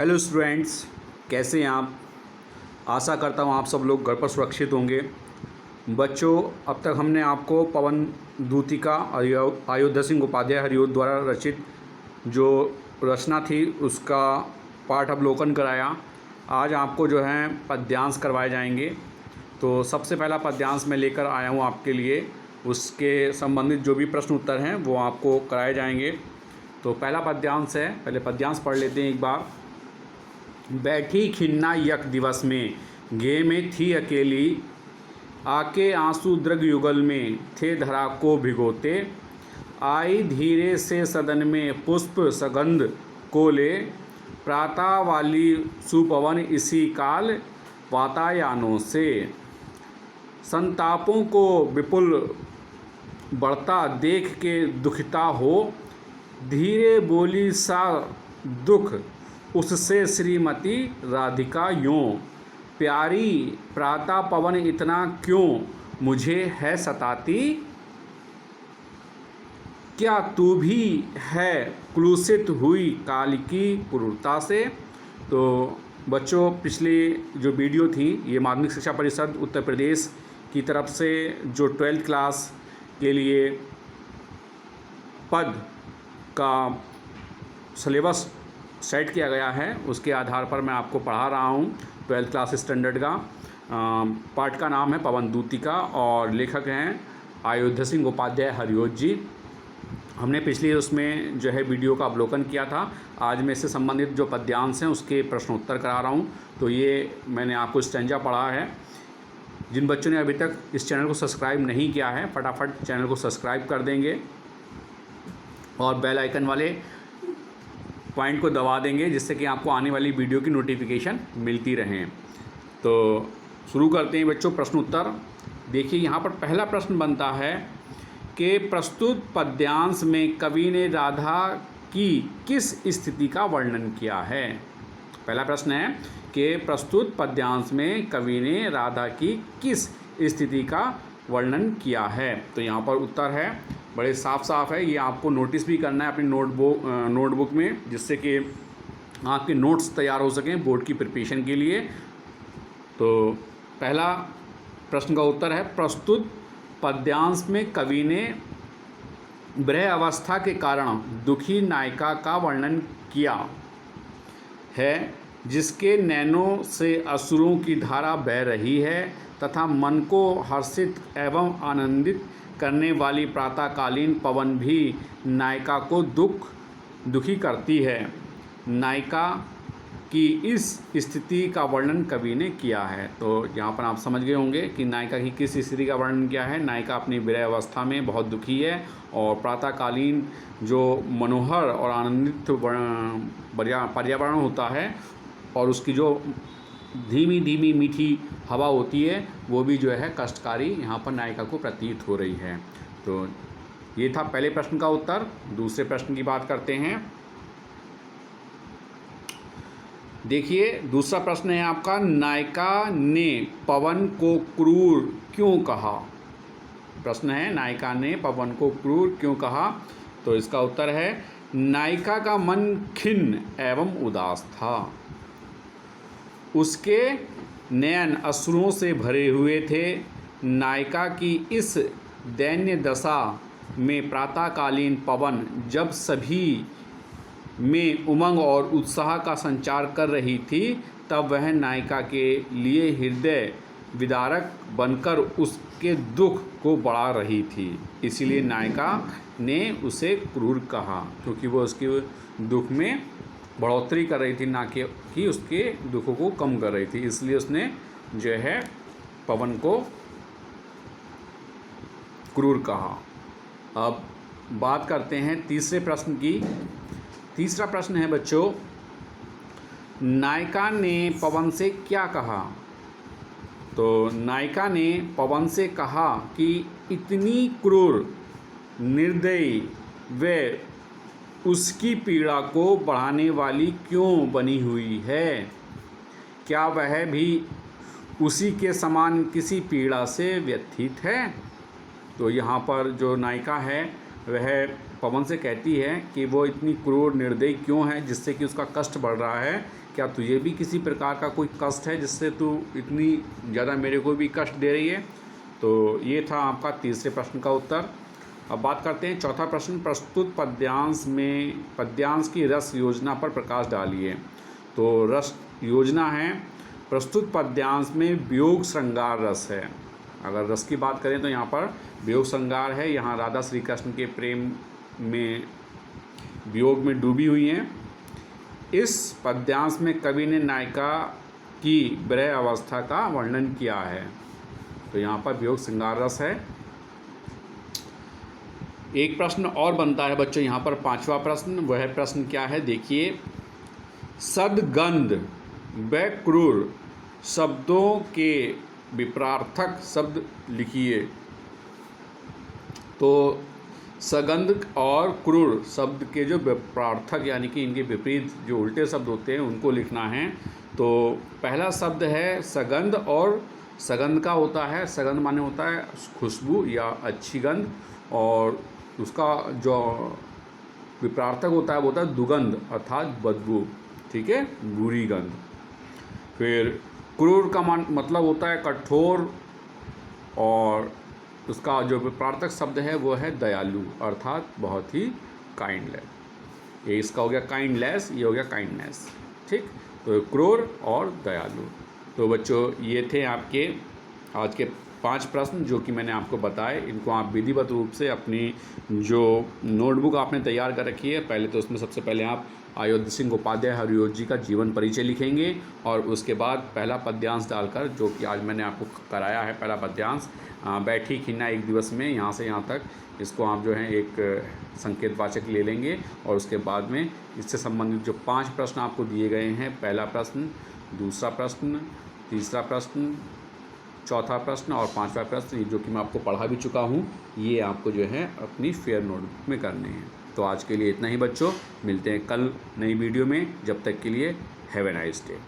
Hello students, कैसे हैं आप। आशा करता हूँ आप सब लोग घर पर सुरक्षित होंगे। बच्चों, अब तक हमने आपको पवन दूतिका अयोध्या सिंह उपाध्याय हरिऔध द्वारा रचित जो रचना थी उसका पाठ अवलोकन कराया। आज आपको जो है पद्यांश करवाए जाएंगे। तो सबसे पहला पद्यांश मैं लेकर आया हूँ आपके लिए, उसके संबंधित जो भी प्रश्न उत्तर हैं वो आपको कराए जाएंगे। तो पहला पद्यांश है, पहले पद्यांश पढ़ लेते हैं एक बार। बैठी खिन्ना यक दिवस में, घे में थी अकेली, आके आंसू द्रग युगल में, थे धरा को भिगोते। आई धीरे से सदन में पुष्प सगंध को ले, प्रातः वाली सुपवन इसी काल वातायनों से। संतापों को विपुल बढ़ता देख के दुखिता हो, धीरे बोली सा दुख उससे श्रीमती राधिका यूं। प्यारी प्रातः पवन इतना क्यों मुझे है सताती, क्या तू भी है क्लुषित हुई काल की क्रूरता से। तो बच्चों, पिछली जो वीडियो थी ये माध्यमिक शिक्षा परिषद उत्तर प्रदेश की तरफ से जो 12th क्लास के लिए पद का सिलेबस सेट किया गया है उसके आधार पर मैं आपको पढ़ा रहा हूँ। 12th क्लास स्टैंडर्ड का पाठ का नाम है पवन दूतिका और लेखक हैं अयोध्या सिंह उपाध्याय हरिऔध जी। हमने पिछली उसमें जो है वीडियो का अवलोकन किया था। आज मैं इससे संबंधित जो पद्यांश हैं उसके प्रश्न उत्तर करा रहा हूँ। तो ये मैंने आपको स्टैंजा पढ़ा है। जिन बच्चों ने अभी तक इस चैनल को सब्सक्राइब नहीं किया है फटाफट चैनल को सब्सक्राइब कर देंगे और बेल आइकन वाले पॉइंट को दबा देंगे जिससे कि आपको आने वाली वीडियो की नोटिफिकेशन मिलती रहें। तो शुरू करते हैं बच्चों प्रश्न उत्तर। देखिए यहाँ पर पहला प्रश्न बनता है कि प्रस्तुत पद्यांश में कवि ने राधा की किस स्थिति का वर्णन किया है। पहला प्रश्न है कि प्रस्तुत पद्यांश में कवि ने राधा की किस स्थिति का वर्णन किया है। तो यहाँ पर उत्तर है, बड़े साफ साफ है। ये आपको नोटिस भी करना है अपनी नोटबुक में जिससे कि आपके नोट्स तैयार हो सकें बोर्ड की प्रिपरेशन के लिए। तो पहला प्रश्न का उत्तर है, प्रस्तुत पद्यांश में कवि ने विरह अवस्था के कारण दुखी नायिका का वर्णन किया है, जिसके नैनों से अश्रुओं की धारा बह रही है तथा मन को हर्षित एवं आनंदित करने वाली प्रातःकालीन पवन भी नायिका को दुखी करती है। नायिका की इस स्थिति का वर्णन कवि ने किया है। तो यहाँ पर आप समझ गए होंगे कि नायिका की किस स्थिति का वर्णन किया है। नायिका अपनी विरह अवस्था में बहुत दुखी है और प्रातःकालीन जो मनोहर और आनंदित पर्यावरण होता है और उसकी जो धीमी धीमी मीठी हवा होती है वो भी जो है कष्टकारी यहाँ पर नायिका को प्रतीत हो रही है। तो ये था पहले प्रश्न का उत्तर। दूसरे प्रश्न की बात करते हैं। देखिए दूसरा प्रश्न है आपका, नायिका ने पवन को क्रूर क्यों कहा। प्रश्न है, नायिका ने पवन को क्रूर क्यों कहा। तो इसका उत्तर है, नायिका का मन खिन्न एवं उदास था। उसके नयन अश्रुओं से भरे हुए थे। नायिका की इस दैन्य दशा में प्रातःकालीन पवन जब सभी में उमंग और उत्साह का संचार कर रही थी तब वह नायिका के लिए हृदय विदारक बनकर उसके दुख को बढ़ा रही थी। इसीलिए नायिका ने उसे क्रूर कहा क्योंकि वो उसके दुख में बढ़ोतरी कर रही थी, ना कि उसके दुखों को कम कर रही थी। इसलिए उसने जो है पवन को क्रूर कहा। अब बात करते हैं तीसरे प्रश्न की। तीसरा प्रश्न है बच्चों, नायिका ने पवन से क्या कहा। तो नायिका ने पवन से कहा कि इतनी क्रूर, निर्दयी व उसकी पीड़ा को बढ़ाने वाली क्यों बनी हुई है। क्या वह भी उसी के समान किसी पीड़ा से व्यथित है। तो यहाँ पर जो नायिका है वह पवन से कहती है कि वो इतनी क्रूर निर्दयी क्यों है जिससे कि उसका कष्ट बढ़ रहा है। क्या तुझे भी किसी प्रकार का कोई कष्ट है जिससे तू इतनी ज़्यादा मेरे को भी कष्ट दे रही है। तो ये था आपका तीसरे प्रश्न का उत्तर। अब बात करते हैं चौथा प्रश्न, प्रस्तुत पद्यांश की रस योजना पर प्रकाश डालिए। तो रस योजना है, प्रस्तुत पद्यांश में वियोग श्रृंगार रस है। अगर रस की बात करें तो यहाँ पर वियोग श्रृंगार है। यहाँ राधा श्री कृष्ण के प्रेम में वियोग में डूबी हुई हैं। इस पद्यांश में कवि ने नायिका की विरह अवस्था का वर्णन किया है। तो यहाँ पर वियोग श्रृंगार रस है। एक प्रश्न और बनता है बच्चों यहाँ पर, पांचवा प्रश्न। वह प्रश्न क्या है देखिए, सद्गंध व क्रूर शब्दों के विपरार्थक शब्द लिखिए। तो सगंध और क्रूर शब्द के जो विपरार्थक यानी कि इनके विपरीत जो उल्टे शब्द होते हैं उनको लिखना है। तो पहला शब्द है सगंध, और सगंध का होता है, सगंध माने होता है खुशबू या अच्छी गंध, और उसका जो विपरार्थक होता है वो होता है दुगंध अर्थात बदबू, ठीक है, बुरी गंध। फिर क्रूर का मतलब होता है कठोर, और उसका जो विपरार्थक शब्द है वो है दयालु अर्थात बहुत ही काइंडलेस। ये इसका हो गया काइंडलेस, ये हो गया काइंडनेस, ठीक। तो क्रूर और दयालु। तो बच्चों ये थे आपके आज के 5 प्रश्न जो कि मैंने आपको बताए। इनको आप विधिवत रूप से अपनी जो नोटबुक आपने तैयार कर रखी है, पहले तो उसमें सबसे पहले आप अयोध्या सिंह उपाध्याय हरियोज जी का जीवन परिचय लिखेंगे, और उसके बाद पहला पद्यांश डालकर, जो कि आज मैंने आपको कराया है पहला पद्यांश, बैठी खिन्ना एक दिवस में, यहाँ से यहाँ तक, इसको आप जो है एक संकेतवाचक ले लेंगे। और उसके बाद में इससे संबंधित जो 5 प्रश्न आपको दिए गए हैं, पहला प्रश्न, दूसरा प्रश्न, तीसरा प्रश्न, चौथा प्रश्न और 5वां प्रश्न, जो कि मैं आपको पढ़ा भी चुका हूँ, ये आपको जो है अपनी फेयर नोटबुक में करने हैं। तो आज के लिए इतना ही बच्चों, मिलते हैं कल नई वीडियो में। जब तक के लिए हैव ए नाइस डे।